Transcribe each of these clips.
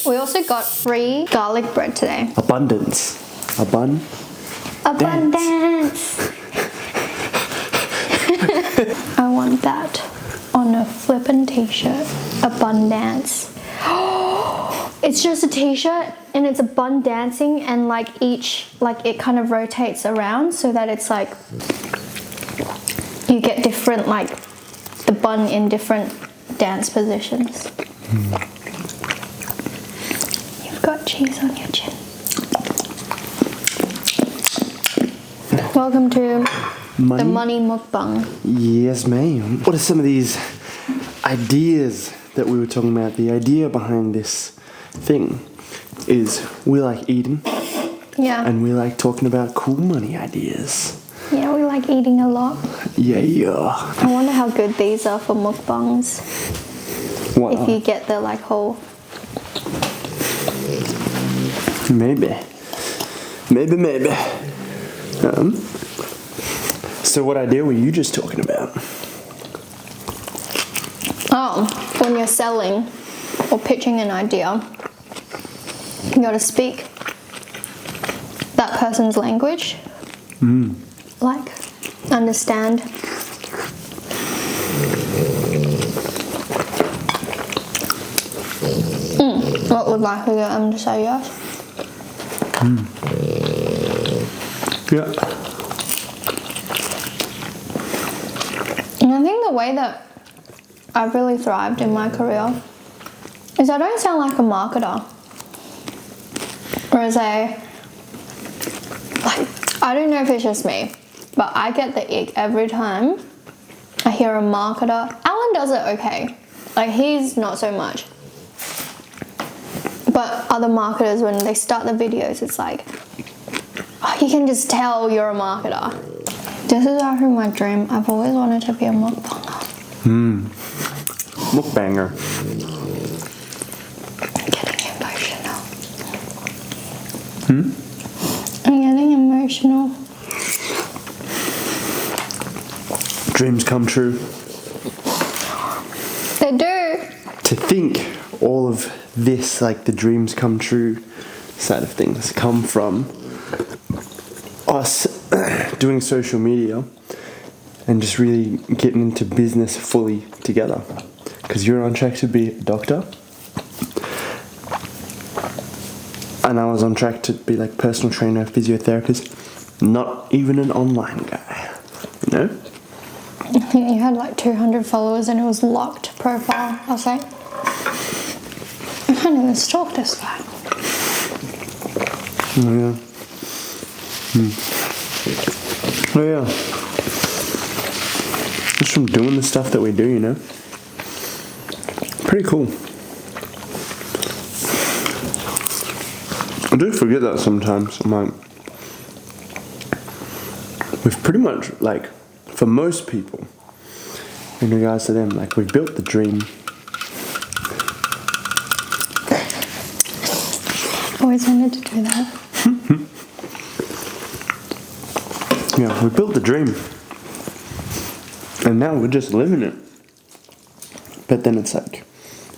We also got free garlic bread today. Abundance. Abundance. I want that on a flippin' t-shirt. Abundance. It's just a t-shirt and it's a bun dancing, and like it kind of rotates around so that it's like you get different, like the bun in different dance positions. You've got cheese on your chin. Welcome to the Money Mukbang. Yes, ma'am. What are some of these ideas that we were talking about? The idea behind this thing is we like eating. Yeah. And we like talking about cool money ideas. Yeah, we like eating a lot. Yeah. I wonder how good these are for mukbangs. What? If you get the like whole... Maybe. So what idea were you just talking about? Oh, when you're selling or pitching an idea, you gotta speak that person's language. Like, understand. What would likely get them to say yes? Yeah. And I think the way that I've really thrived in my career is I don't sound like a marketer. Or as I don't know if it's just me, but I get the ick every time I hear a marketer. Alan does it okay. Like, he's not so much. But other marketers, when they start the videos, it's like, oh, you can just tell you're a marketer. This is actually my dream. I've always wanted to be a mukbanger. Mukbanger. I'm getting emotional. I'm getting emotional. Dreams come true. They do. To think all of this, like the dreams come true side of things, come from us doing social media and just really getting into business fully together. Because you're on track to be a doctor, and I was on track to be like personal trainer, physiotherapist, not even an online guy, you know? I think you had like 200 followers and it was locked profile. I was like, I can't even stalk this guy. Oh yeah. Oh yeah. Just from doing the stuff that we do, you know? Pretty cool. I do forget that sometimes. I'm like, we've pretty much, like, for most people, in regards to them, like, we built the dream. Always wanted to do that. Yeah, we built the dream. And now we're just living it. But then it's like,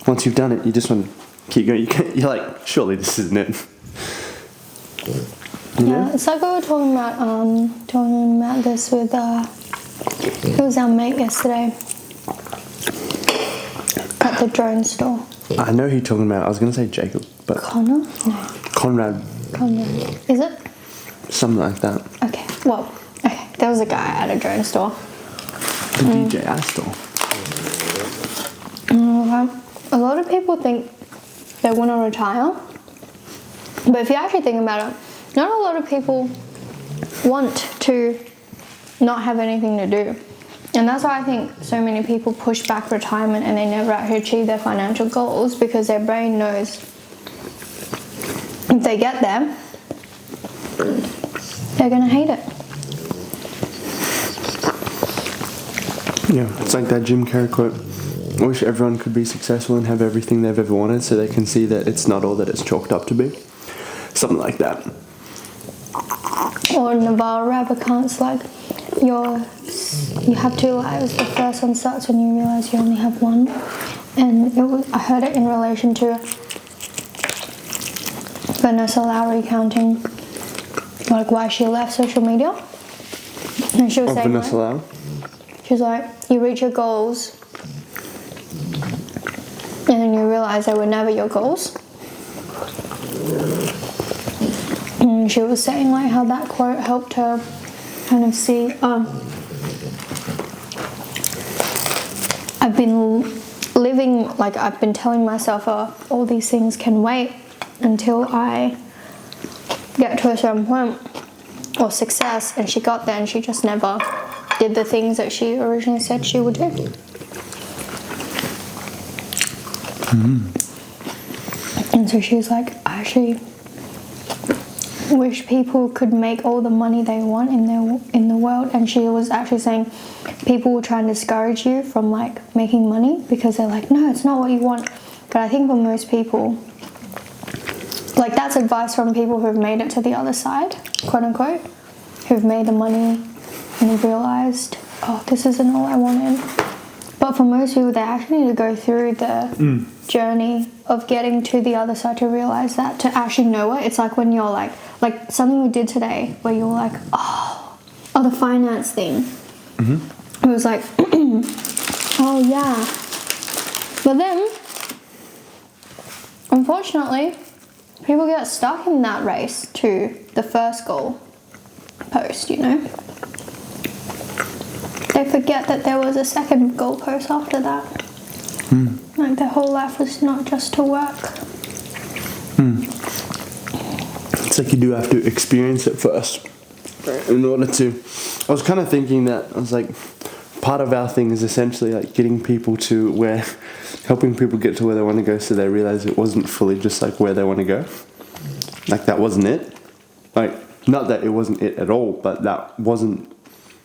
once you've done it, you just want to keep going. You're like, surely this isn't it. Yeah, it's like we were talking about this with it was our mate yesterday at the drone store. I know who you're talking about. I was going to say Jacob, but... Connor? No. Conrad. Is it? Something like that. Okay, well, okay. There was a guy at a drone store. The DJI store. A lot of people think they want to retire, but if you actually think about it, not a lot of people want to not have anything to do. And that's why I think so many people push back retirement and they never actually achieve their financial goals, because their brain knows if they get there, they're going to hate it. Yeah, it's like that Jim Carrey quote. I wish everyone could be successful and have everything they've ever wanted so they can see that it's not all that it's chalked up to be. Something like that. Or Naval Ravikant's like, you have two lives. The first one starts when you realise you only have one. And I heard it in relation to Vanessa Lau recounting like why she left social media, and she was saying Vanessa Lau? She's like, you reach your goals and then you realize they were never your goals. And she was saying like how that quote helped her kind of see, I've been living, like I've been telling myself, all these things can wait until I get to a certain point or success, and she got there and she just never did the things that she originally said she would do. And so she's like, I actually wish people could make all the money they want in the world. And she was actually saying people will try and discourage you from like making money because they're like, no, it's not what you want. But I think for most people, like that's advice from people who've made it to the other side, quote unquote, who've made the money and have realized, oh, this isn't all I wanted. But for most people, they actually need to go through the journey of getting to the other side to realize that, to actually know it. It's like when you're like something we did today where you're like, oh, the finance thing. It was like, oh yeah. But then, unfortunately, people get stuck in that race to the first goal post, you know? They forget that there was a second goal post after that. Like their whole life was not just to work. It's like you do have to experience it first in order to. I was kind of thinking that, I was like, part of our thing is essentially like getting people to where, helping people get to where they want to go so they realize it wasn't fully just like where they want to go. Like that wasn't it. Like, not that it wasn't it at all, but that wasn't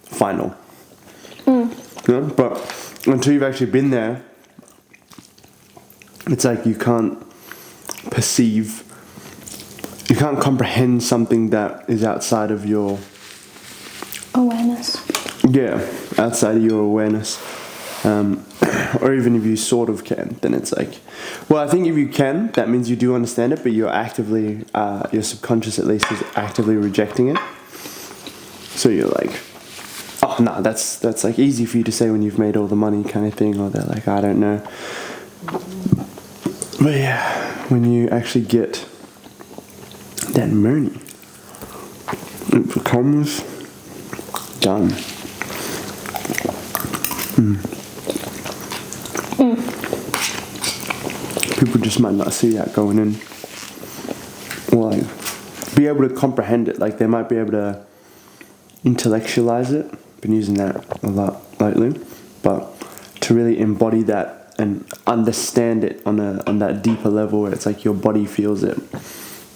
final. You know? But until you've actually been there, it's like you can't perceive, you can't comprehend something that is outside of your awareness. Yeah, outside of your awareness. Or even if you sort of can, then it's like, well, I think if you can, that means you do understand it, but you're actively, your subconscious at least is actively rejecting it. So you're like, oh no, that's like easy for you to say when you've made all the money kind of thing, or they're like, I don't know. But yeah, when you actually get that money, it becomes done. People just might not see that going in, or like be able to comprehend it. Like they might be able to intellectualize it. Been using that a lot lately, but to really embody that and understand it on that deeper level where it's like your body feels it,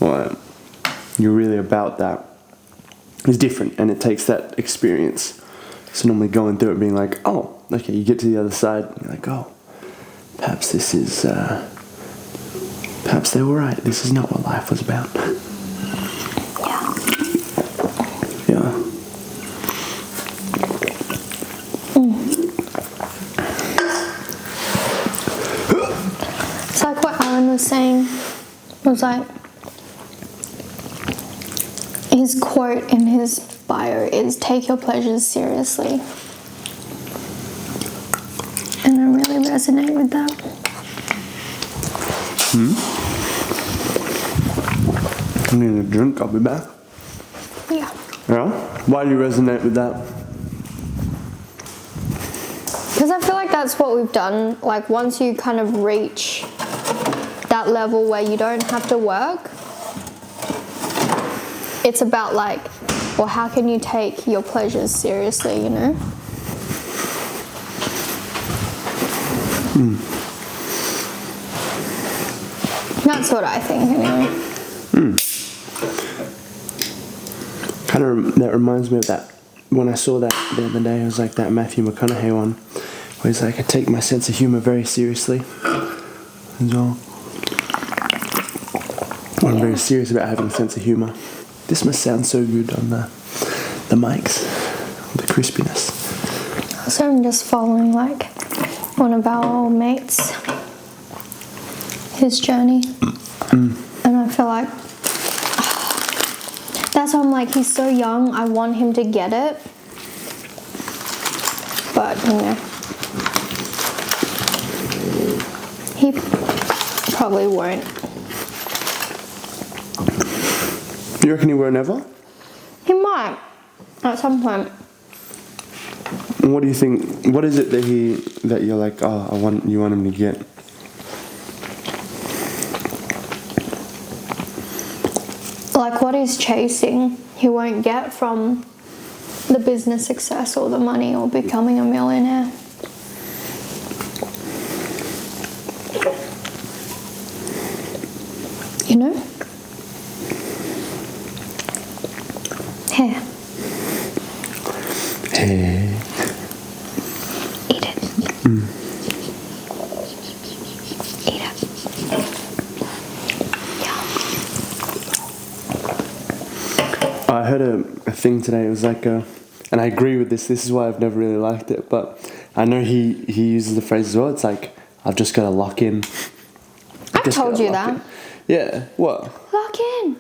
or you're really about that, is different, and it takes that experience. So normally going through it being like, oh, okay, you get to the other side, and you're like, oh, perhaps this is, perhaps they were right. This is not what life was about. Yeah. It's like what Alan was saying, was like, his quote in his bio is, take your pleasures seriously. And I really resonate with that. I need a drink, I'll be back. Yeah. Yeah? Why do you resonate with that? Because I feel like that's what we've done. Like once you kind of reach that level where you don't have to work, it's about like, well, how can you take your pleasures seriously, you know? That's what I think, anyway. Kind of, that reminds me of that, when I saw that the other day, it was like that Matthew McConaughey one, where he's like, I take my sense of humour very seriously. As well. I'm very serious about having a sense of humour. This must sound so good on the mics, the crispiness. So I'm just following like one of our old mates, his journey, and I feel like That's why I'm like, he's so young. I want him to get it. But, you know. He probably won't. You reckon he won't ever? He might. At some point. What do you think? What is it that you're like, oh, you want him to get? Like what he's chasing, he won't get from the business success or the money or becoming a millionaire. You know? Here. Hey. Eat it. Eat it. I heard a thing today. It was like and I agree with this. This is why I've never really liked it. But I know he uses the phrase as well. It's like, I've just got to lock in. I told you that. Yeah. What? Lock in.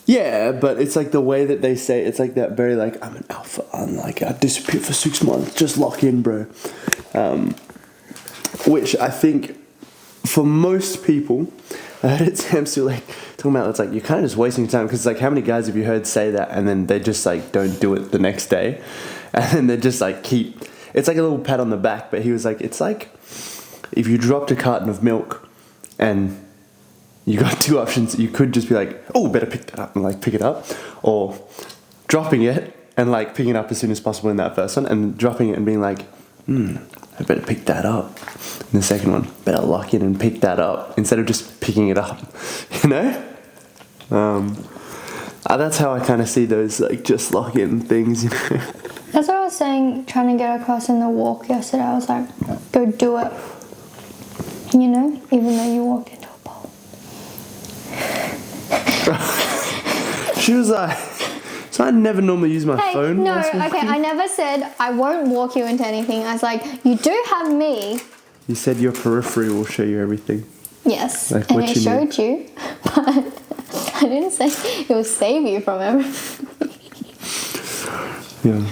Yeah, but it's like the way that they say it, it's like that very like, I'm an alpha. I'm like, I disappear for 6 months. Just lock in, bro. Which I think for most people, I heard it Sam still like talking about, it's like you're kind of just wasting time, because like how many guys have you heard say that and then they just like don't do it the next day, and then they just like it's like a little pat on the back. But he was like, it's like if you dropped a carton of milk and you got 2 options. You could just be like, oh, better pick that up and like pick it up, or dropping it and like picking it up as soon as possible in that first one, and dropping it and being like, I better pick that up. And the second one, better lock in and pick that up instead of just picking it up, you know? That's how I kind of see those like just lock in things, you know? That's what I was saying, trying to get across in the walk yesterday. I was like, go do it. You know, even though you walked into a bowl. She was like, so I never normally use my phone. No, okay, I never said I won't walk you into anything. I was like, you do have me. You said your periphery will show you everything. Yes, like and it showed you, but I didn't say it will save you from everything. Yeah.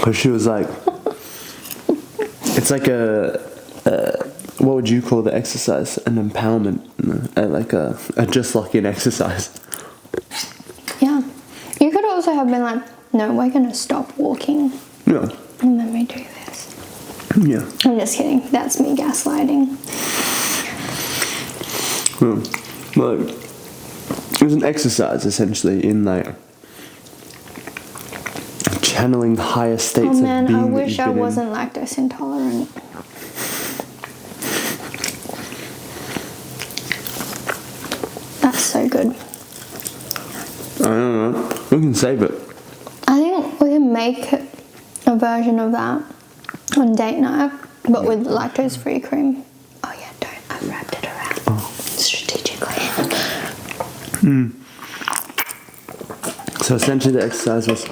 But she was like, it's like what would you call the exercise? An empowerment, like a just lock in exercise. Yeah. You could also have been like, no, we're going to stop walking. Yeah. And let me do this. Yeah. I'm just kidding. That's me gaslighting. Well, it was an exercise essentially in like channeling higher states of being. Oh man, I wish I wasn't lactose intolerant. That's so good. I don't know. We can save it. I think we can make a version of that on date night, but with lactose-free cream. Oh yeah, don't. I wrapped it around strategically. So essentially the exercise was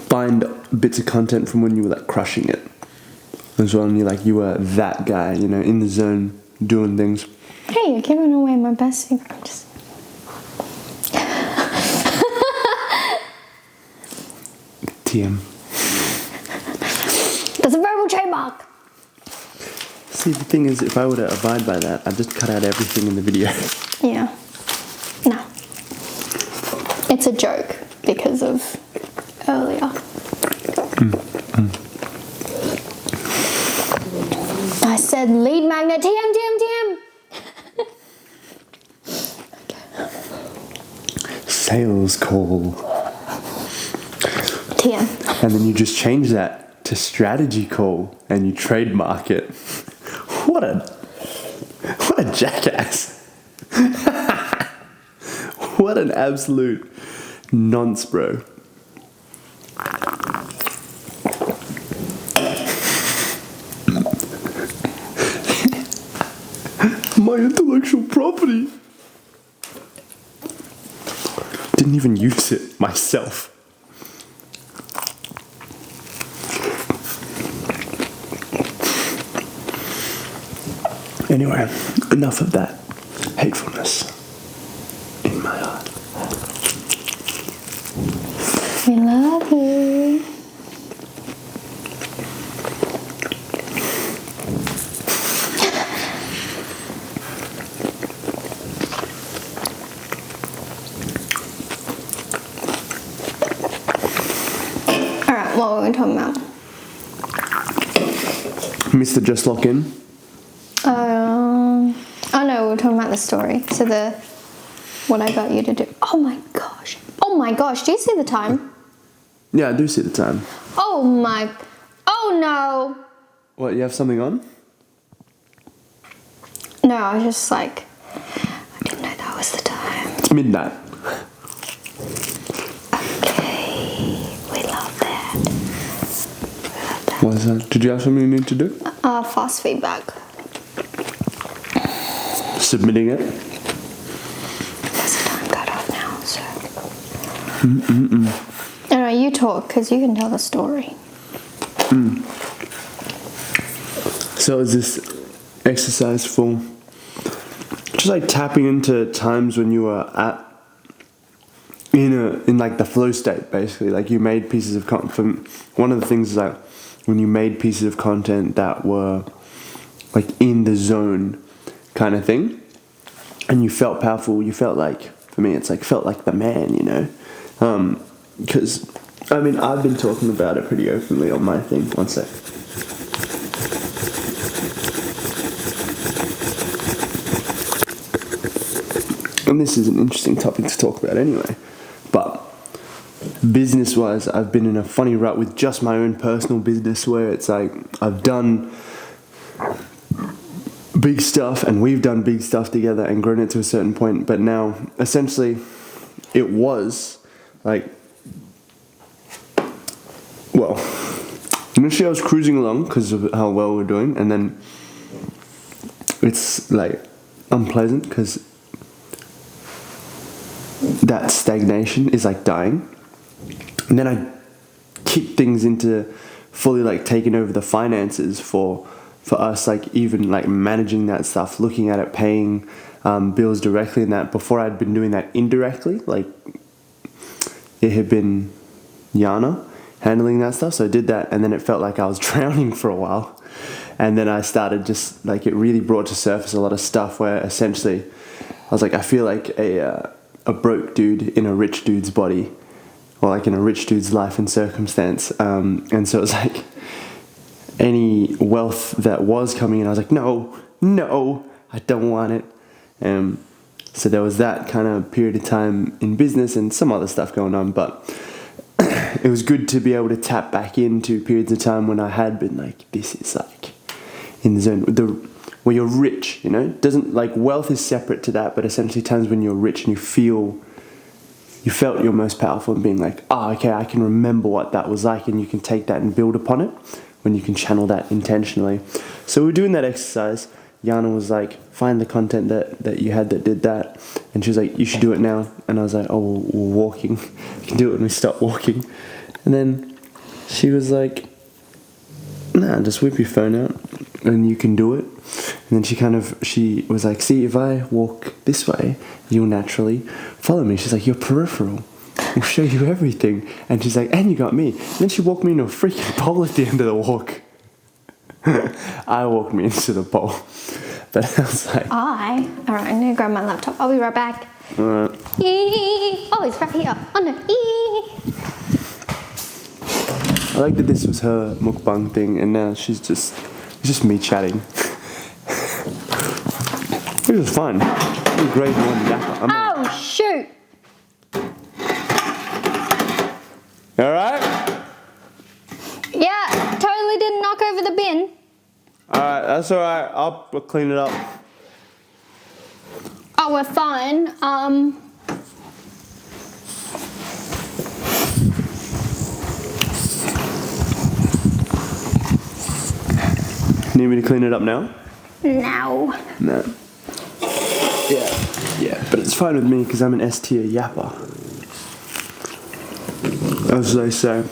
find bits of content from when you were like crushing it as well, and you were that guy, you know, in the zone doing things. Hey, you're giving away my best secret. I'm just... TM. That's a verbal trademark. See, the thing is, if I were to abide by that, I'd just cut out everything in the video. Yeah. No. It's a joke because of earlier. I said lead magnet, TM. Sales call. TM. And then you just change that to strategy call and you trademark it. What a jackass. What an absolute nonce, bro. My intellectual property. Didn't even use it myself. Anyway, enough of that hatefulness. We love you. Alright, what were we talking about? Mr. Just Lock In. Oh no, we were talking about the story. So what I got you to do. Oh my gosh. Oh my gosh, do you see the time? Yeah, I do see the time. Oh no. What, you have something on? No, I was just like, I didn't know that was the time. It's midnight. Okay, we love that. What is that? Did you have something you need to do? Fast feedback. Submitting it? There's a time cut off now, so. Anyway, you talk, because you can tell the story. So is this exercise for just like tapping into times when you were in like the flow state, basically? Like you made pieces of content. One of the things is like when you made pieces of content that were like in the zone kind of thing, and you felt powerful. You felt like, for me, it's like felt like the man, you know. Because I mean, I've been talking about it pretty openly on my thing. One sec. And this is an interesting topic to talk about anyway. But business-wise, I've been in a funny rut with just my own personal business where it's like I've done big stuff and we've done big stuff together and grown it to a certain point. But now, essentially, it was like, well, initially I was cruising along because of how well we're doing, and then it's like unpleasant because that stagnation is like dying. And then I kicked things into fully like taking over the finances for us, like even like managing that stuff, looking at it, paying bills directly, and that before I'd been doing that indirectly. Like it had been Yana handling that stuff, so I did that, and then it felt like I was drowning for a while. And then I started just like, it really brought to surface a lot of stuff where essentially I was like, I feel like a broke dude in a rich dude's body, or like in a rich dude's life and circumstance. And so it was like any wealth that was coming in, I was like, no, I don't want it. So there was that kind of period of time in business and some other stuff going on, but it was good to be able to tap back into periods of time when I had been like, this is like in the zone, where you're rich, you know. Doesn't, like, wealth is separate to that, but essentially times when you're rich and you felt your most powerful, and being like, okay, I can remember what that was like, and you can take that and build upon it when you can channel that intentionally. So we're doing that exercise. Yana was like, find the content that you had that did that, and she was like, you should do it now. And I was like, oh, we're walking, you can do it when we stop walking. And then she was like, nah, just whip your phone out and you can do it. And then she was like, see, if I walk this way, you'll naturally follow me. She's like, your peripheral will show you everything. And she's like, and you got me. And then she walked me into a freaking pole at the end of the walk. I walked me into the pole. But I was like, alright, I'm gonna grab my laptop. I'll be right back. Alright. Oh, it's right here. Oh no. I like that this was her mukbang thing, and now it's just me chatting. It was fun. It was great one yapper. Oh shoot! Alright? Yeah, totally didn't knock over the bin. Alright, that's alright. I'll clean it up. Oh, we're fine. Need me to clean it up now? No. No. Yeah, but it's fine with me because I'm an S-tier yapper. As they say.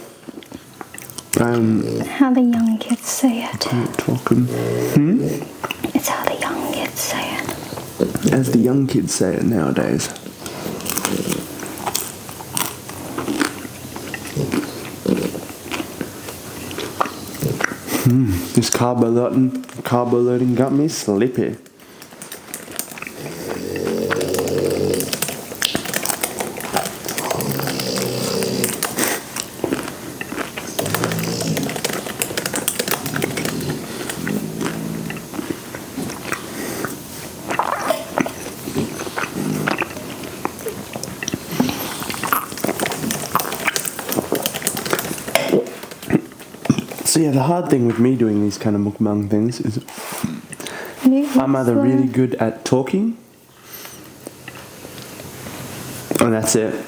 How the young kids say it. Talking. It's how the young kids say it. As the young kids say it nowadays. This carbo loading got me sleepy. So yeah, the hard thing with me doing these kind of mukbang things is I'm either really good at talking, and that's it,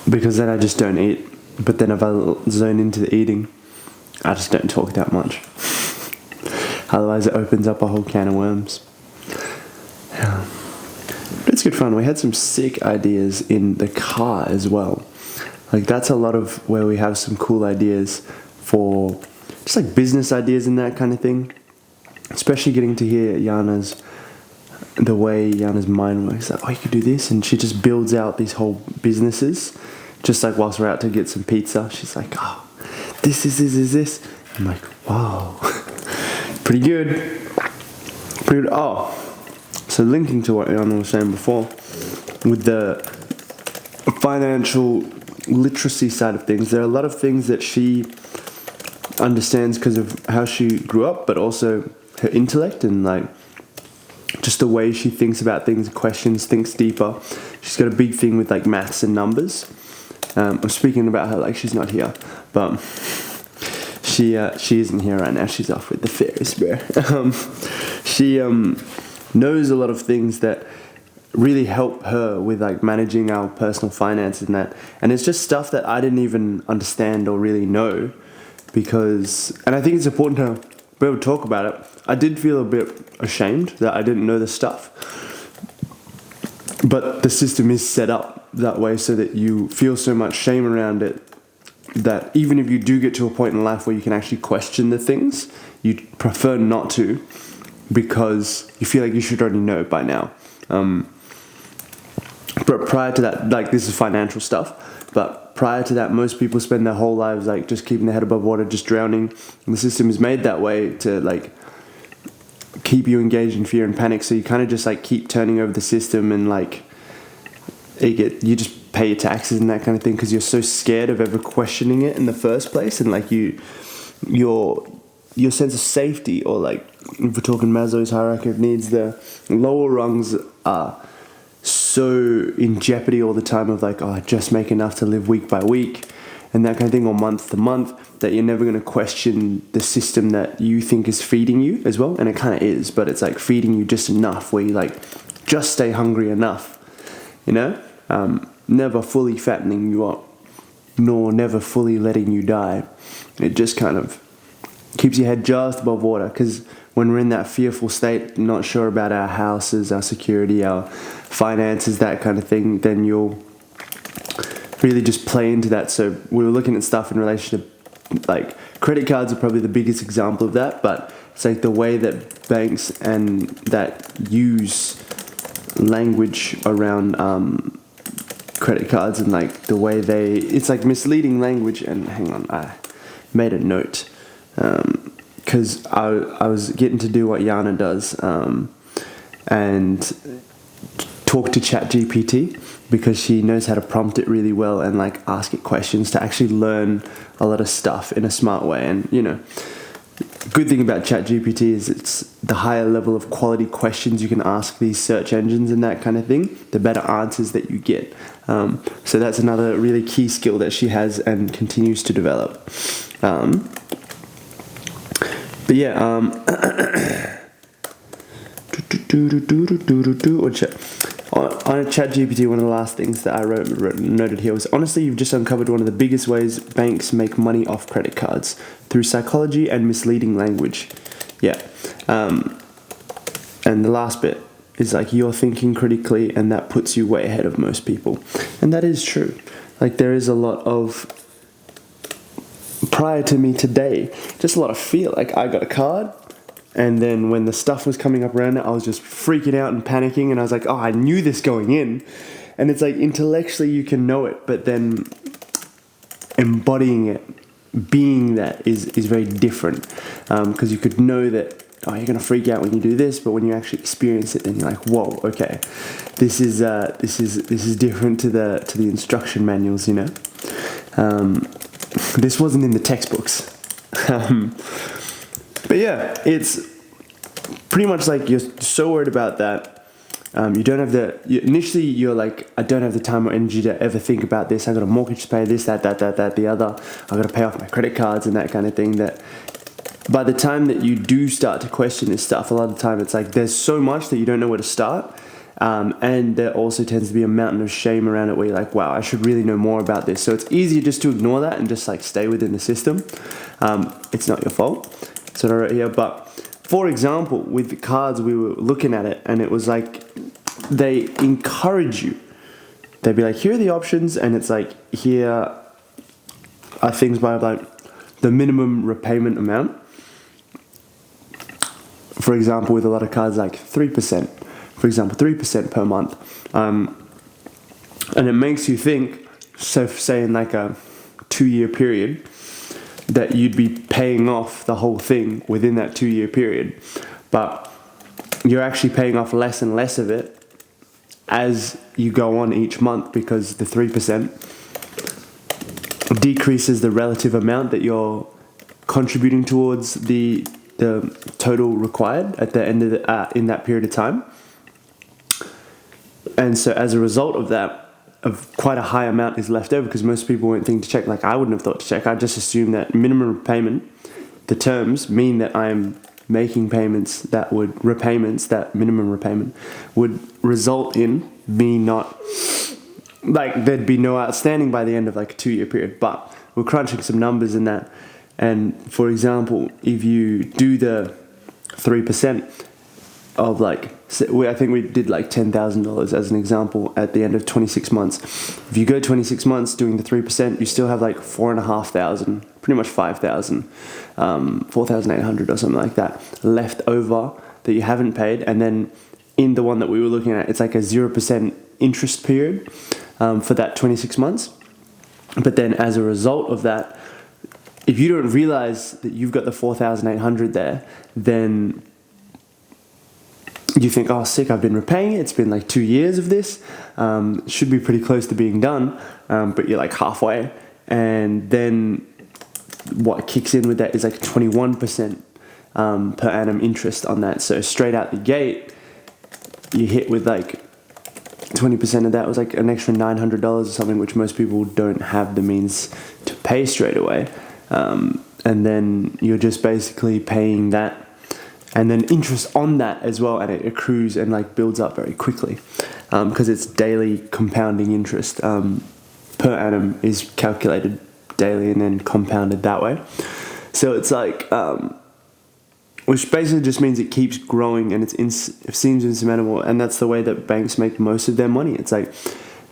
because then I just don't eat. But then if I zone into the eating, I just don't talk that much. Otherwise it opens up a whole can of worms. Yeah. But it's good fun. We had some sick ideas in the car as well. Like that's a lot of where we have some cool ideas for just like business ideas and that kind of thing. Especially getting to hear the way Yana's mind works. Like, oh, you could do this, and she just builds out these whole businesses. Just like whilst we're out to get some pizza, she's like, oh, this. I'm like, wow, pretty good. Oh, so linking to what Yana was saying before, with the financial literacy side of things, there are a lot of things that she understands because of how she grew up, but also her intellect and like just the way she thinks about things, questions, thinks deeper. She's got a big thing with like maths and numbers. I'm speaking about her like she's not here, but she isn't here right now. She's off with the fairies, bro. She knows a lot of things that really help her with like managing our personal finances and that. And it's just stuff that I didn't even understand or really know. And I think it's important to be able to talk about it. I did feel a bit ashamed that I didn't know this stuff. But the system is set up that way so that you feel so much shame around it that even if you do get to a point in life where you can actually question the things, you prefer not to because you feel like you should already know by now. But prior to that, like this is financial stuff, but prior to that, most people spend their whole lives like just keeping their head above water, just drowning. And the system is made that way to like keep you engaged in fear and panic. So you kind of just like keep turning over the system and like you just pay your taxes and that kind of thing because you're so scared of ever questioning it in the first place. And like your sense of safety, or like if we're talking Maslow's hierarchy of needs, the lower rungs are so in jeopardy all the time of like, oh, I just make enough to live week by week and that kind of thing, or month to month, that you're never going to question the system that you think is feeding you as well. And it kind of is, but it's like feeding you just enough where you like just stay hungry enough, you know, never fully fattening you up, nor never fully letting you die. It just kind of keeps your head just above water, because when we're in that fearful state, not sure about our houses, our security, our finances, that kind of thing, then you'll really just play into that. So we were looking at stuff in relation to like credit cards are probably the biggest example of that, but it's like the way that banks and that use language around credit cards and like the way it's like misleading language. And hang on, I made a note because I was getting to do what Yana does and talk to ChatGPT, because she knows how to prompt it really well and like ask it questions to actually learn a lot of stuff in a smart way. And you know, good thing about ChatGPT is it's the higher level of quality questions you can ask these search engines and that kind of thing, the better answers that you get. So that's another really key skill that she has and continues to develop. But yeah, on ChatGPT, one of the last things that I noted here was, honestly, you've just uncovered one of the biggest ways banks make money off credit cards, through psychology and misleading language. Yeah. And the last bit is like, you're thinking critically, and that puts you way ahead of most people. And that is true. Like there is a lot of, prior to me today, just a lot of fear. Like I got a card, and then when the stuff was coming up around it, I was just freaking out and panicking, and I was like, oh, I knew this going in. And it's like intellectually you can know it, but then embodying it being that is very different, because you could know that, oh, you're gonna freak out when you do this, but when you actually experience it, then you're like, whoa, okay, this is different to the instruction manuals, you know. This wasn't in the textbooks. But yeah, it's pretty much like you're so worried about that. You don't have initially you're like, I don't have the time or energy to ever think about this. I got a mortgage to pay, this, that, the other. I got to pay off my credit cards and that kind of thing. That by the time that you do start to question this stuff, a lot of the time it's like there's so much that you don't know where to start. And there also tends to be a mountain of shame around it where you're like, wow, I should really know more about this. So it's easier just to ignore that and just like stay within the system. It's not your fault. That's what I wrote here. But for example, with the cards, we were looking at it and it was like they encourage you. They'd be like, here are the options, and it's like, here are things by like the minimum repayment amount. For example, with a lot of cards, like 3%. For example, 3% per month. And it makes you think, so say in like a 2-year period, that you'd be paying off the whole thing within that 2-year period. But you're actually paying off less and less of it as you go on each month, because the 3% decreases the relative amount that you're contributing towards the total required at the end of in that period of time. And so as a result of that, quite a high amount is left over, because most people won't think to check. Like, I wouldn't have thought to check. I just assume that minimum repayment, the terms mean that I'm making repayments that minimum repayment would result in me not, like, there'd be no outstanding by the end of like a 2-year period. But we're crunching some numbers in that. And for example, if you do the 3% of like, I think we did like $10,000 as an example at the end of 26 months. If you go 26 months doing the 3%, you still have like 4,500, pretty much 5,000, 4,800 or something like that left over that you haven't paid. And then in the one that we were looking at, it's like a 0% interest period for that 26 months. But then as a result of that, if you don't realize that you've got the 4,800 there, then you think, oh, sick, I've been repaying it. It's been like 2 years of this. Should be pretty close to being done. But you're like halfway. And then what kicks in with that is like 21% per annum interest on that. So straight out the gate, you hit with like 20% of that was like an extra $900 or something, which most people don't have the means to pay straight away. And then you're just basically paying that, and then interest on that as well, and it accrues and like builds up very quickly, because it's daily compounding interest per annum is calculated daily and then compounded that way. So it's like, which basically just means it keeps growing, and it seems insurmountable, and that's the way that banks make most of their money. It's like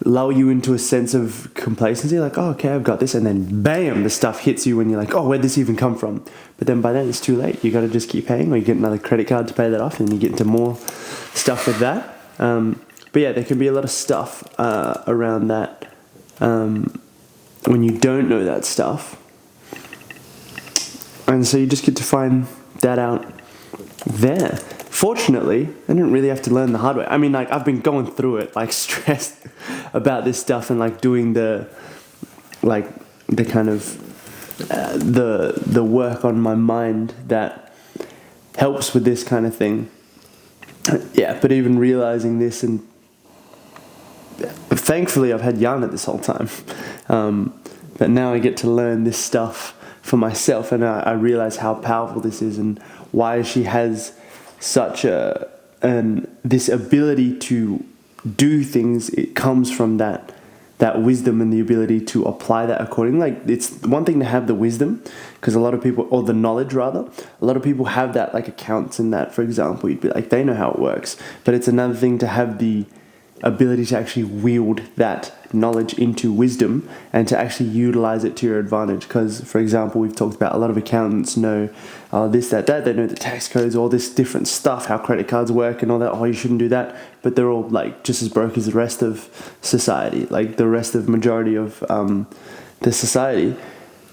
lull you into a sense of complacency, like, oh, okay, I've got this, and then bam, the stuff hits you when you're like, oh, where'd this even come from? But then by then it's too late. You got to just keep paying, or you get another credit card to pay that off, and you get into more stuff with that. But yeah, there can be a lot of stuff around that when you don't know that stuff, and so you just get to find that out there. Fortunately, I didn't really have to learn the hard way. I mean, like, I've been going through it, like, stressed about this stuff, and like doing the kind of the work on my mind that helps with this kind of thing. Yeah, but even realizing this, and thankfully I've had Yana this whole time, but now I get to learn this stuff for myself, and I realize how powerful this is, and why she has such this ability to do things. It comes from that wisdom and the ability to apply that accordingly. Like, it's one thing to have the wisdom, because a lot of people, or the knowledge rather, a lot of people have that, like accounts and that, for example, you'd be like, they know how it works. But it's another thing to have the ability to actually wield that knowledge into wisdom and to actually utilize it to your advantage. Because, for example, we've talked about a lot of accountants know this, that, they know the tax codes, all this different stuff, how credit cards work and all that. Oh, you shouldn't do that. But they're all like just as broke as the rest of society, like the rest of majority of the society.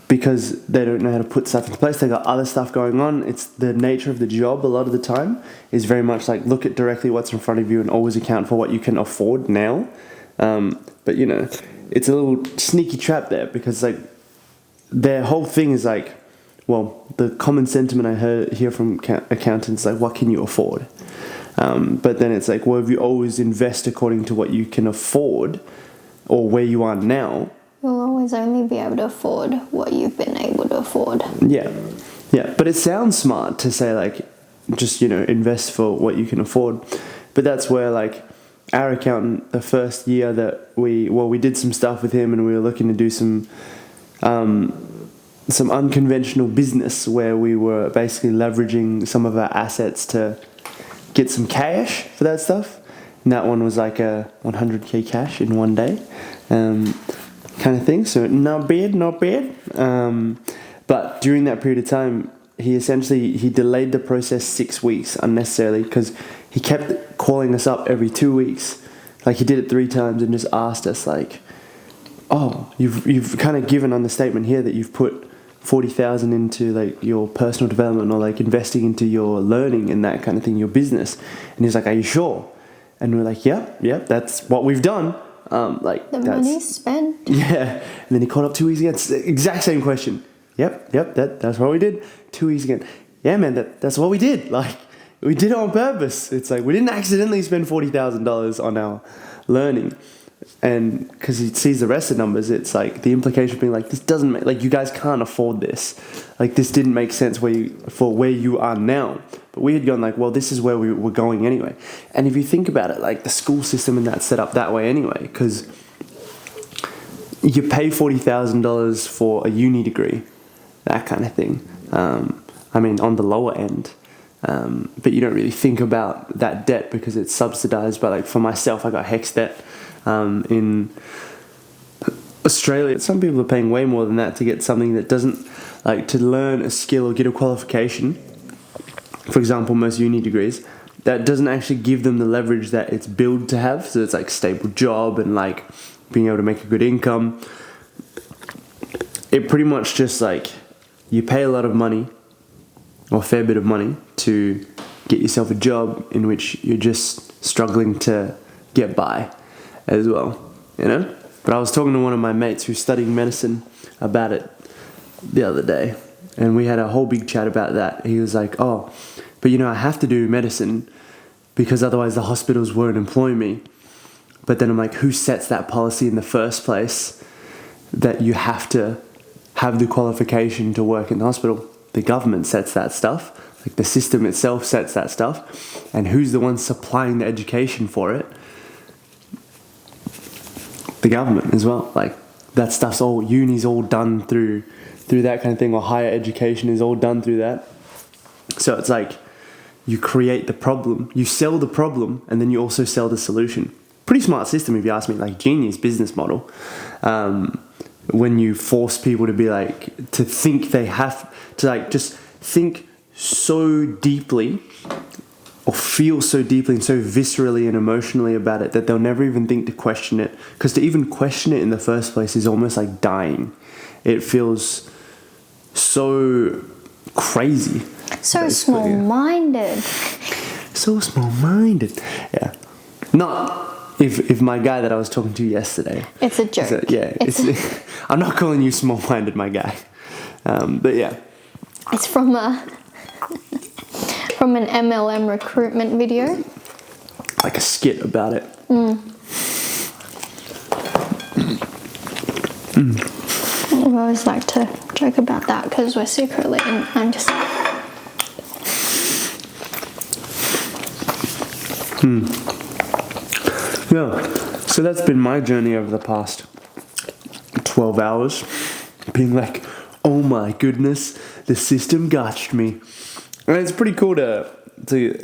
because they don't know how to put stuff into place. They got other stuff going on. It's the nature of the job a lot of the time is very much like look at directly what's in front of you and always account for what you can afford now. But you know, it's a little sneaky trap there because like their whole thing is like, well, the common sentiment I hear from accountants is like, what can you afford? But then it's like, well, if you always invest according to what you can afford or where you are now, you'll always only be able to afford what you've been able to afford. Yeah. But it sounds smart to say like, just, you know, invest for what you can afford. But that's where like our accountant, the first year that we did some stuff with him and we were looking to do some unconventional business where we were basically leveraging some of our assets to get some cash for that stuff. And that one was like a 100k cash in one day. Kind of thing, so not bad. But during that period of time, he delayed the process 6 weeks unnecessarily because he kept calling us up every 2 weeks. Like he did it 3 times and just asked us like, oh, you've kind of given on the statement here that you've put 40,000 into like your personal development or like investing into your learning and that kind of thing, your business. And he's like, are you sure? And we're like, yep, that's what we've done. Like the money's spent. Yeah. And then he called up 2 weeks again. It's the exact same question. Yep, that's what we did. 2 weeks again. Yeah, man, that's what we did. Like, we did it on purpose. It's like, we didn't accidentally spend $40,000 on our learning. And because he sees the rest of the numbers, it's like the implication being like, this doesn't make, like, you guys can't afford this. Like, this didn't make sense for where you are now. But we had gone like, well, this is where we were going anyway. And if you think about it, like the school system and that's set up that way anyway, because you pay $40,000 for a uni degree, that kind of thing. I mean, on the lower end. But you don't really think about that debt because it's subsidized. But like for myself, I got HECS debt in Australia. Some people are paying way more than that to get something that doesn't, like, to learn a skill or get a qualification. For example, most uni degrees, that doesn't actually give them the leverage that it's billed to have. So it's like stable job and like being able to make a good income. It pretty much just like you pay a lot of money or a fair bit of money to get yourself a job in which you're just struggling to get by as well, you know? But I was talking to one of my mates who's studying medicine about it the other day, and we had a whole big chat about that. He was like, oh, but you know, I have to do medicine because otherwise the hospitals won't employ me. But then I'm like, who sets that policy in the first place that you have to have the qualification to work in the hospital? The government sets that stuff. Like the system itself sets that stuff. And who's the one supplying the education for it? The government as well. Like that stuff's all, uni's all done through that kind of thing, or higher education is all done through that. So it's like you create the problem, you sell the problem, and then you also sell the solution. Pretty smart system if you ask me, like genius business model. When you force people to be like, to think they have to like just think so deeply or feel so deeply and so viscerally and emotionally about it that they'll never even think to question it. Because to even question it in the first place is almost like dying. It feels so crazy. So small-minded. So small-minded. Yeah. Not if my guy that I was talking to yesterday. It's a joke. I'm not calling you small-minded, my guy. But yeah. It's from an MLM recruitment video. Like a skit about it. I always like to joke about that because we're secretly, and I'm just... Yeah, so that's been my journey over the past 12 hours. Being like, oh my goodness, the system gotched me. And it's pretty cool to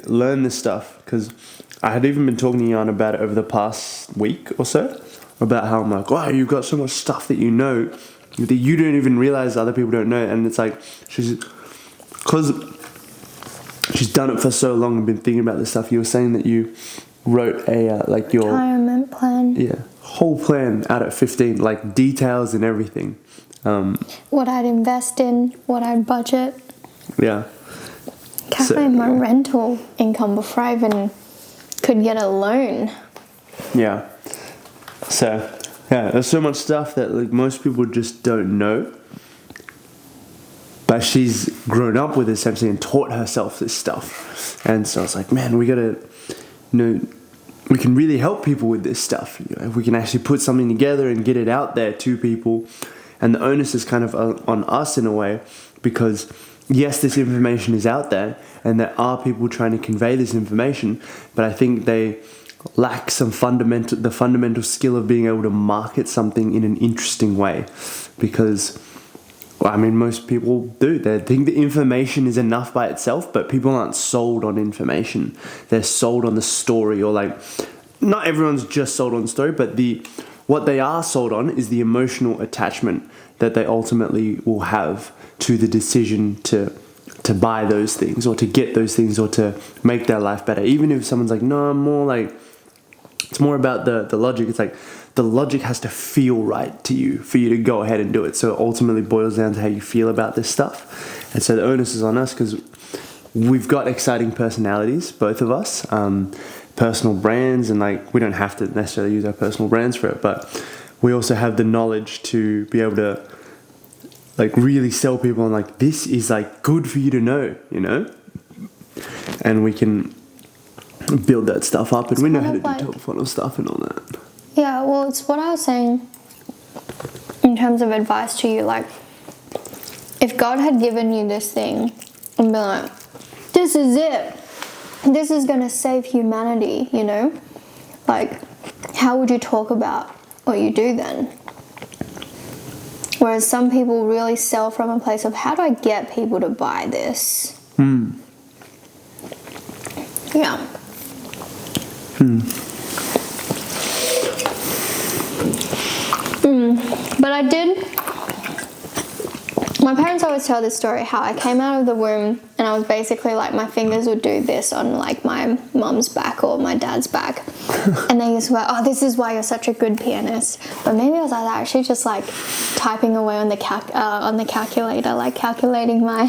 learn this stuff, because I had even been talking to Yana about it over the past week or so, about how I'm like, wow, you've got so much stuff that you know that you don't even realize other people don't know. And it's like, because she's done it for so long and been thinking about this stuff. You were saying that you wrote a like your retirement plan. Yeah, whole plan out at 15, like details and everything. What I'd invest in, what I'd budget. Yeah. Calculate my rental income before I even could get a loan. Yeah. So, yeah, there's so much stuff that like most people just don't know. But she's grown up with essentially and taught herself this stuff. And so I was like, man, we gotta, we can really help people with this stuff. If we can actually put something together and get it out there to people. And the onus is kind of on us in a way, because yes, this information is out there and there are people trying to convey this information, but I think they lack the fundamental skill of being able to market something in an interesting way. Because, well, I mean, most people do. They think the information is enough by itself, but people aren't sold on information. They're sold on the story, or like, not everyone's just sold on the story, but what they are sold on is the emotional attachment that they ultimately will have to the decision to buy those things, or to get those things, or to make their life better. Even if someone's like, no, I'm more like, it's more about the logic. It's like the logic has to feel right to you for you to go ahead and do it. So it ultimately boils down to how you feel about this stuff. And so the onus is on us, because we've got exciting personalities, both of us, personal brands, and like we don't have to necessarily use our personal brands for it, but we also have the knowledge to be able to like really sell people on like, this is like good for you to know, and we can build that stuff up, and we know how to do top funnel stuff and all that. Yeah, well, it's what I was saying in terms of advice to you. Like, if God had given you this thing and been like, this is it, this is going to save humanity, like, how would you talk about what you do then? Whereas some people really sell from a place of, how do I get people to buy this? Yeah. But I did. My parents always tell this story, how I came out of the womb and I was basically like, my fingers would do this on like my mum's back or my dad's back. And they used to go, oh, this is why you're such a good pianist. But maybe I was like actually just like typing away on the calculator, like calculating my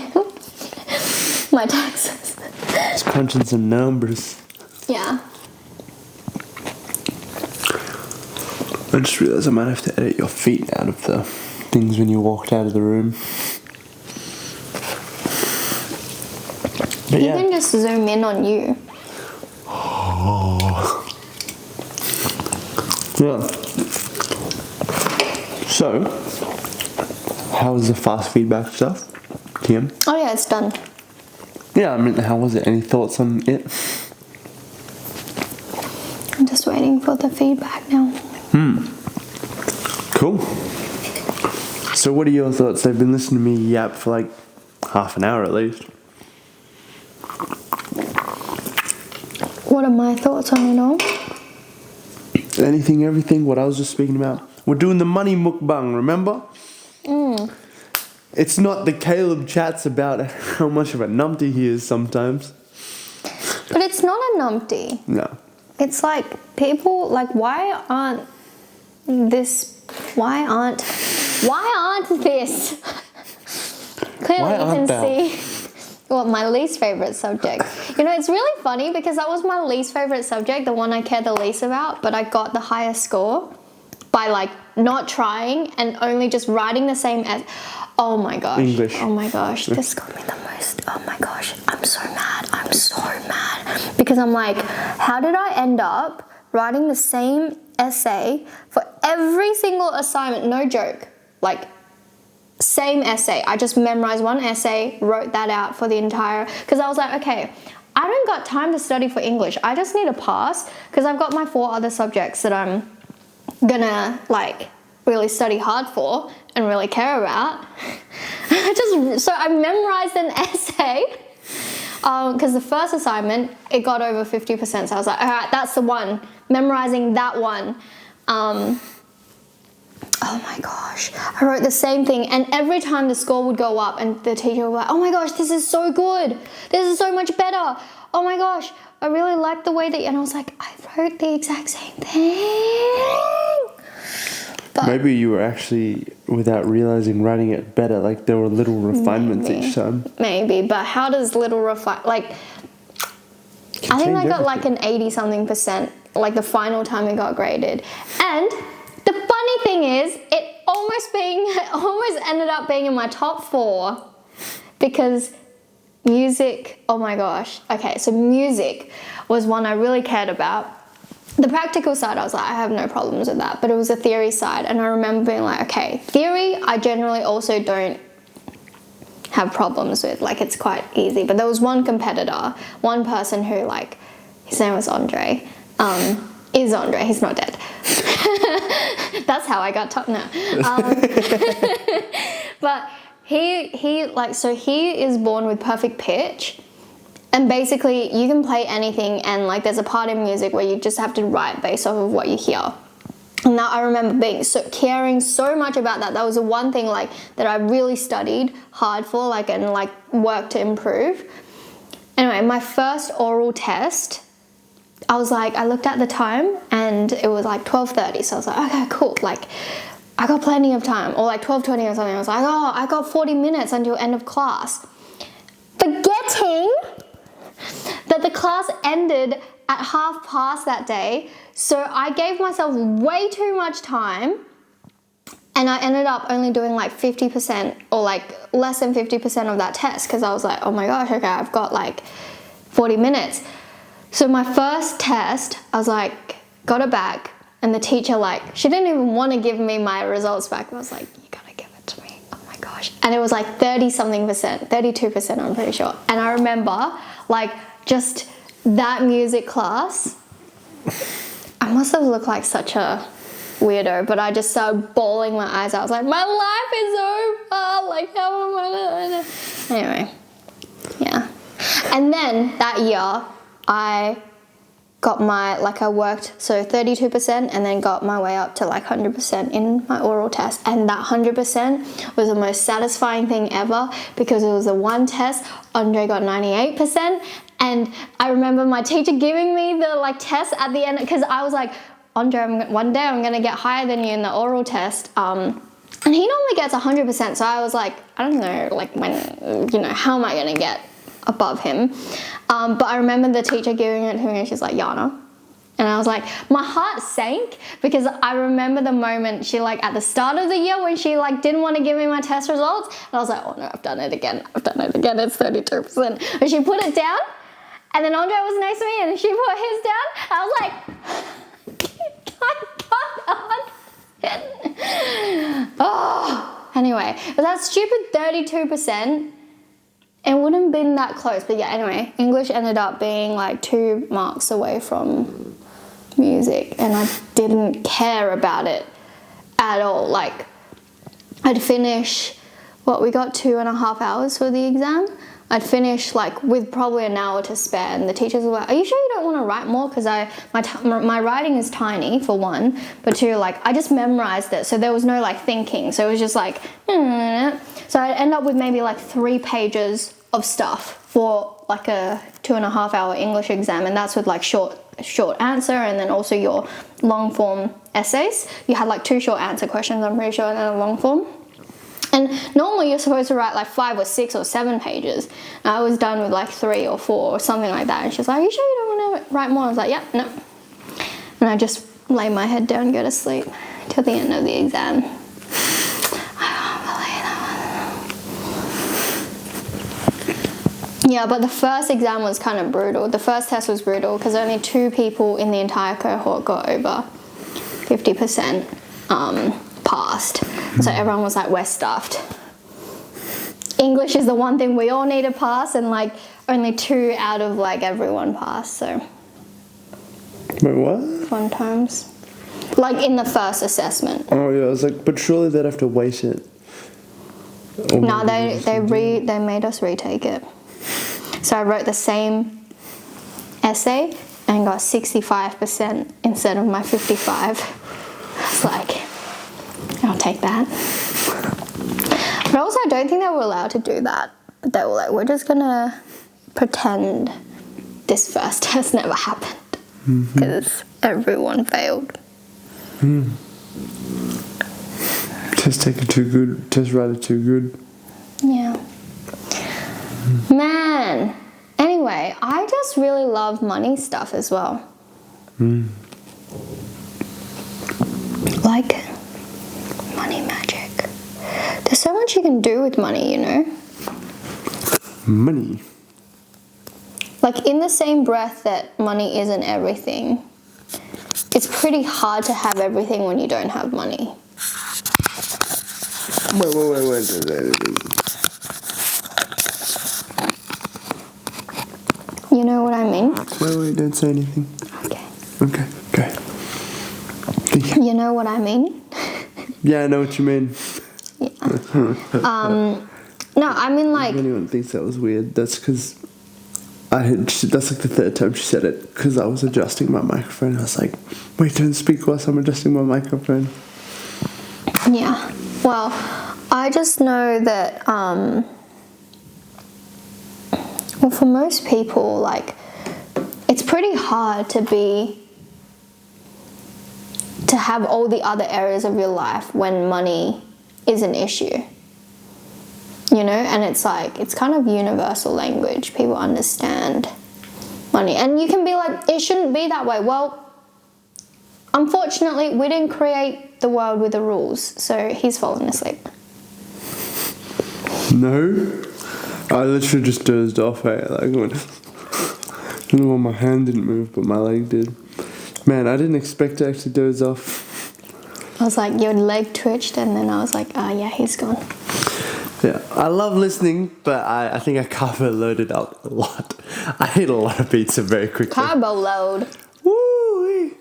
my taxes. Just crunching some numbers. Yeah. I just realised I might have to edit your feet out of the things when you walked out of the room. But you can just zoom in on you. Oh. Yeah. So, how was the fast feedback stuff, Kim? Oh yeah, it's done. Yeah, I mean, how was it? Any thoughts on it? I'm just waiting for the feedback now. Cool. So what are your thoughts? They've been listening to me yap for like half an hour at least. What are my thoughts on it all? Anything, everything, what I was just speaking about. We're doing the Money Mukbang, remember? It's not the Kaey-Lib chats about how much of a numpty he is sometimes. But it's not a numpty. No. It's like people, like, why aren't this? Clearly Why you aren't can see what my least favorite subject. It's really funny because that was my least favorite subject, the one I care the least about, but I got the highest score by like not trying and only just writing the same as. Oh my gosh. English. Oh my gosh. This got me the most. Oh my gosh. I'm so mad. Because I'm like, how did I end up writing the same essay for every single assignment? No joke. Like, same essay. I just memorized one essay, wrote that out for the entire. Because I was like, okay, I don't got time to study for English. I just need to pass because I've got my 4 other subjects that I'm gonna like really study hard for and really care about. So I memorized an essay because the first assignment, it got over 50%. So I was like, all right, that's the one. Memorizing that one. Oh my gosh. I wrote the same thing. And every time the score would go up and the teacher would be like, oh my gosh, this is so good. This is so much better. Oh my gosh, I really like the way that... And I was like, I wrote the exact same thing. But maybe you were actually, without realizing, writing it better. Like there were little refinements each time. Maybe, but how does little like? I think I got like an 80-something%, like the final time it got graded. And the funny thing is, it almost ended up being in my top 4 because music, oh my gosh. Okay, so music was one I really cared about. The practical side, I was like, I have no problems with that, but it was the theory side. And I remember being like, okay, theory, I generally also don't have problems with, like it's quite easy. But there was one competitor, one person who, like, his name was Andre, is Andre, he's not dead. That's how I got top now. But he like, so he is born with perfect pitch, and basically you can play anything, and like there's a part in music where you just have to write based off of what you hear. And that I remember caring so much about that. That was the one thing like that I really studied hard for, like, and like worked to improve. Anyway, my first oral test, I was like, I looked at the time and it was like 12:30. So I was like, okay, cool. Like I got plenty of time, or like 12:20 or something. I was like, oh, I got 40 minutes until end of class. Forgetting that the class ended at 1:30 that day. So I gave myself way too much time, and I ended up only doing like 50% or like less than 50% of that test, because I was like, oh my gosh, okay, I've got like 40 minutes. So my first test, I was like, got it back, and the teacher, like, she didn't even want to give me my results back. I was like, you gotta give it to me. Oh my gosh. And it was like 30-something%, 32%, I'm pretty sure. And I remember like just that music class, I must have looked like such a weirdo, but I just started bawling my eyes out. I was like, my life is over. Like, how am I gonna... Anyway, yeah. And then that year, I got my, like, I worked, so 32%, and then got my way up to like 100% in my oral test. And that 100% was the most satisfying thing ever, because it was the one test Andre got 98%. And I remember my teacher giving me the like test at the end, because I was like, Andre, one day I'm gonna get higher than you in the oral test. And he normally gets 100%. So I was like, I don't know, like, when, you know, how am I gonna get above him? But I remember the teacher giving it to me, and she's like, Yana. And I was like, my heart sank, because I remember the moment she, like, at the start of the year when she like didn't want to give me my test results, and I was like, oh no, I've done it again, it's 32%. But she put it down, and then Andre was next to me and she put his down. I was like, I got 100%. Oh, anyway, but that stupid 32%, it wouldn't have been that close. But yeah, anyway, English ended up being like 2 marks away from music, and I didn't care about it at all. Like, I'd finish, we got 2.5 hours for the exam. I'd finish like with probably an hour to spare, and the teachers were like, are you sure you don't want to write more? Because my writing is tiny, for one, but two, like, I just memorized it, so there was no like thinking, so it was just like, so I'd end up with maybe like 3 pages of stuff for like a 2.5 hour English exam, and that's with like short answer, and then also your long form essays. You had like 2 short answer questions, I'm pretty sure, and then a long form. And normally you're supposed to write like 5 or 6 or 7 pages. And I was done with like 3 or 4 or something like that. And she's like, are you sure you don't want to write more? I was like, yeah, no. And I just lay my head down and go to sleep till the end of the exam. I can't believe that one. Yeah, but the first exam was kind of brutal. The first test was brutal because only 2 people in the entire cohort got over 50% passed. So everyone was like, we're stuffed. English is the one thing we all need to pass, and like only 2 out of like everyone passed. So wait, what? Fun times. Like in the first assessment. Oh yeah, I was like, but surely they'd have to weight it. No, they made us retake it. So I wrote the same essay and got 65% instead of my 55. I was like, I'll take that. But also, I don't think they were allowed to do that. But they were like, we're just gonna pretend this first test never happened, because everyone failed. Test taker too good. Test writer too good. Yeah. Man. Anyway, I just really love money stuff as well. Like money magic. There's so much you can do with money, you know? Money. Like in the same breath that money isn't everything, it's pretty hard to have everything when you don't have money. Wait. You know what I mean? Wait, don't say anything. Okay, go. You know what I mean? Yeah, I know what you mean. Yeah. No, I mean like... If anyone thinks that was weird, that's because that's like the third time she said it, because I was adjusting my microphone. I was like, wait, don't speak whilst I'm adjusting my microphone. Yeah. Well, I just know that, well, for most people, like, it's pretty hard to have all the other areas of your life when money is an issue. You know, and it's like, it's kind of universal language. People understand money. And you can be like, it shouldn't be that way. Well, unfortunately, we didn't create the world with the rules. So he's fallen asleep. No. I literally just dozed off. I don't know why my hand didn't move, but my leg did. Man, I didn't expect to actually doze off. I was like, your leg twitched, and then I was like, oh yeah, he's gone. Yeah, I love listening, but I think I carbo loaded up a lot. I ate a lot of pizza very quickly. Carbo load. Woo!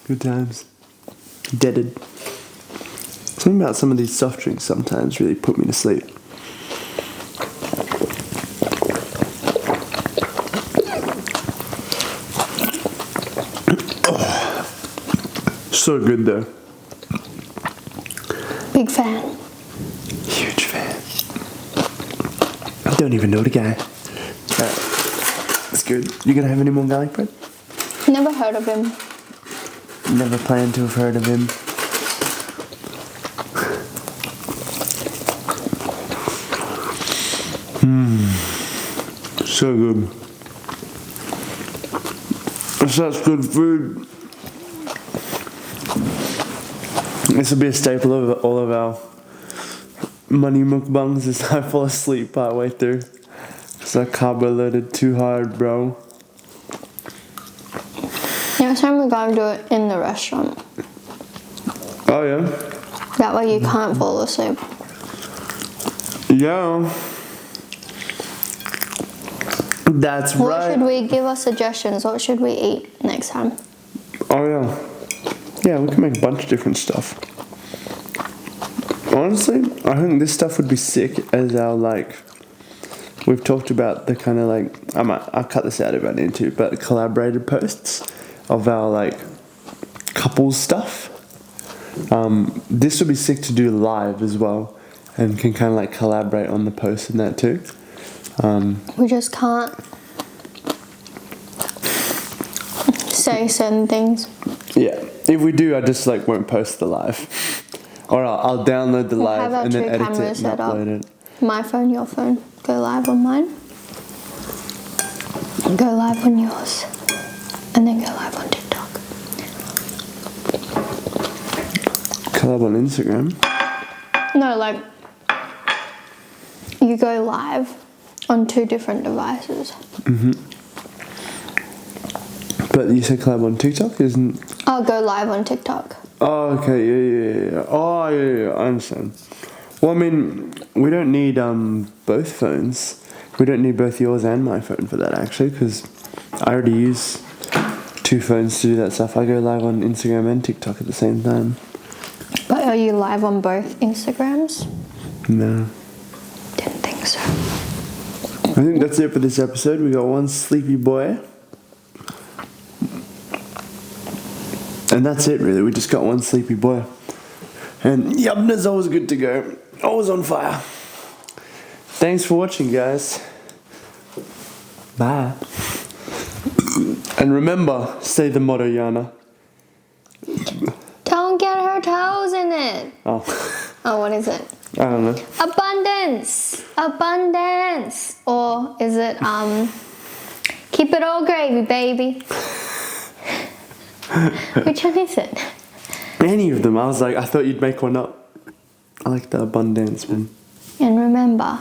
Good times. Deaded. Something about some of these soft drinks sometimes really put me to sleep. So good though. Big fan. Huge fan. I don't even know the guy. It's good. You gonna have any more garlic bread? Never heard of him. Never planned to have heard of him. So good. Such good food. This will be a staple of all of our money mukbangs as I fall asleep partway through. Because I carbo loaded too hard, bro. Next time we gotta do it in the restaurant. Oh yeah? That way you can't fall asleep. Yeah. That's right. What should we give us suggestions? What should we eat next time? Oh yeah. Yeah, we can make a bunch of different stuff. Honestly, I think this stuff would be sick as our, like, we've talked about the kind of like, I'll cut this out if I need to, but collaborated posts of our like couples stuff. This would be sick to do live as well, and can kind of like collaborate on the post and that too. We just can't say certain things. Yeah, if we do, I just like won't post the live. Or I'll download the live and then edit it and upload it. My phone, your phone. Go live on mine. Go live on yours. And then go live on TikTok. Collab on Instagram? No, like, you go live on 2 different devices. But you said collab on TikTok, isn't? I'll go live on TikTok. Oh, okay, yeah. Oh, yeah, I understand. Well, I mean, we don't need both phones. We don't need both yours and my phone for that, actually, because I already use 2 phones to do that stuff. I go live on Instagram and TikTok at the same time. But are you live on both Instagrams? No. Didn't think so. I think that's it for this episode. We got one sleepy boy. And that's it, really. We just got one sleepy boy. And Yubna's always good to go. Always on fire. Thanks for watching, guys. Bye. And remember, say the motto, Yana. Don't get her toes in it. Oh, Oh, what is it? I don't know. Abundance. Abundance. Or is it keep it all gravy, baby? Which one is it? Any of them. I was like, I thought you'd make one up. I like the abundance one. And remember,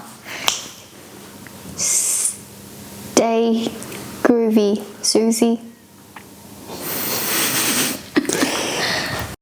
stay groovy, Susie.